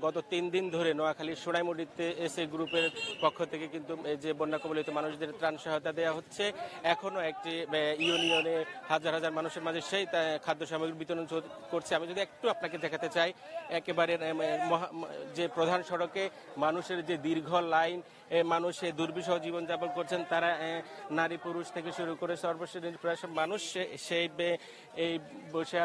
গত 3 দিন ধরে নোয়াখালীর সোনাইমুড়িতে এসএ গ্রুপের পক্ষ থেকে কিন্তু এই যে বন্যা কবলিত মানুষদের ত্রাণ সহায়তা দেওয়া হচ্ছে। এখনো একটি ইউনিয়নে হাজার হাজার মানুষের মাঝে সেই খাদ্য সামগ্রী বিতরণ করছে। আমি যদি একটু আপনাকে দেখাতে চাই, একেবারে যে প্রধান সড়কে মানুষের যে দীর্ঘ লাইন, মানুষ দুর্বিষহ জীবনযাপন করছেন। তারা নারী পুরুষ থেকে শুরু করে সর্বশ্রেণীর প্রায় সব মানুষ সেই এই বসে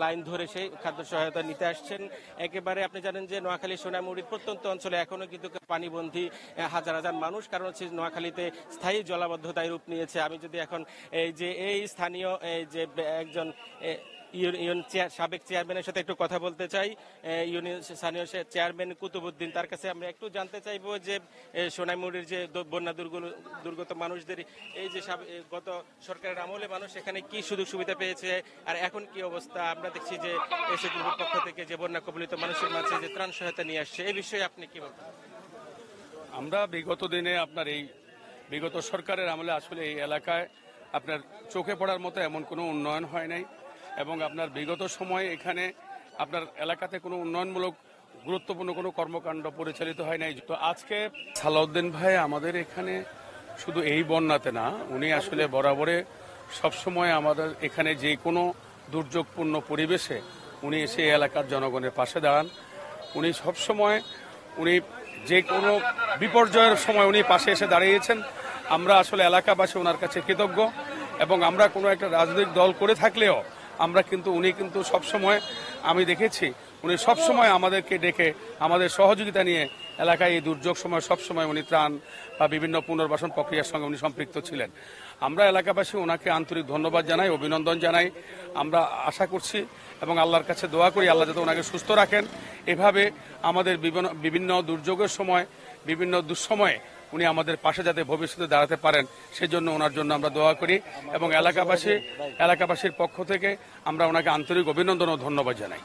লাইন ধরে সেই খাদ্য সহায়তা নিতে আসছেন। একেবারে আপনি জানেন যে নোয়াখালী সোনাইমুড়ির প্রত্যন্ত অঞ্চলে এখনো কিন্তু পানিবন্দী হাজার হাজার মানুষ, কারণ হচ্ছে নোয়াখালীতে স্থায়ী জলাবদ্ধতায় রূপ নিয়েছে। আমি যদি এখন এই স্থানীয় যে একজন ইউনিয়ন সাবেক চেয়ারম্যানের সাথে একটু কথা বলতে চাই, ইউনিয়ন স্থানীয় চেয়ারম্যান কুতুবুদ্দিন, তার কাছে আমরা একটু জানতে চাইবো যে সোনাইমুড়ির যে বন্যা দুর্গত মানুষদের এই যে গত সরকারের আমলে মানুষ এখানে কি সুযোগ সুবিধা পেয়েছে আর এখন কি অবস্থা। আমরা দেখছি যে এসএ গ্রুপের পক্ষ থেকে যে বন্যা কবলিত মানুষের মাঝে যে ত্রাণ সহায়তা নিয়ে আসছে, এই বিষয়ে আপনি কি বলবেন? আমরা বিগত দিনে বিগত সরকারের আমলে আসলে এই এলাকায় আপনার চোখে পড়ার মতো এমন কোনো উন্নয়ন হয় নাই, এবং আপনার বিগত সময়ে এখানে আপনার এলাকাতে কোনো উন্নয়নমূলক গুরুত্বপূর্ণ কোনো কর্মকাণ্ড পরিচালিত হয় নাই। তো আজকে সালাউদ্দিন ভাই আমাদের এখানে শুধু এই বন্যাতে না, উনি আসলে বরাবরে সবসময় আমাদের এখানে যে কোনো দুর্যোগপূর্ণ পরিবেশে উনি এসে এলাকার জনগণের পাশে দাঁড়ান। উনি সবসময় যে কোনো বিপর্যয়ের সময় উনি পাশে এসে দাঁড়িয়েছেন। আমরা আসলে এলাকাবাসী ওনার কাছে কৃতজ্ঞ, এবং আমরা কোনো একটা রাজনৈতিক দল করে থাকলেও উনি কিন্তু সবসময়, আমি দেখেছি উনি সবসময় আমাদেরকে ডেকে আমাদের সহযোগিতা নিয়ে এলাকায় এই দুর্যোগ সময় সবসময় উনি ত্রাণ বা বিভিন্ন পুনর্বাসন প্রক্রিয়ার সঙ্গে উনি সম্পৃক্ত ছিলেন। আমরা এলাকাবাসী ওনাকে আন্তরিক ধন্যবাদ জানাই, অভিনন্দন জানাই। আমরা আশা করছি এবং আল্লাহর কাছে দোয়া করি আল্লাহ যাতে ওনাকে সুস্থ রাখেন। এভাবে আমাদের বিভিন্ন দুর্যোগের সময়, বিভিন্ন দুঃসময়ে উনি আমাদের পাশে যাতে ভবিষ্যতে দাঁড়াতে পারেন, সেজন্য ওনার জন্য আমরা দোয়া করি, এবং এলাকাবাসীর পক্ষ থেকে আমরা ওনাকে আন্তরিক অভিনন্দন ও ধন্যবাদ জানাই।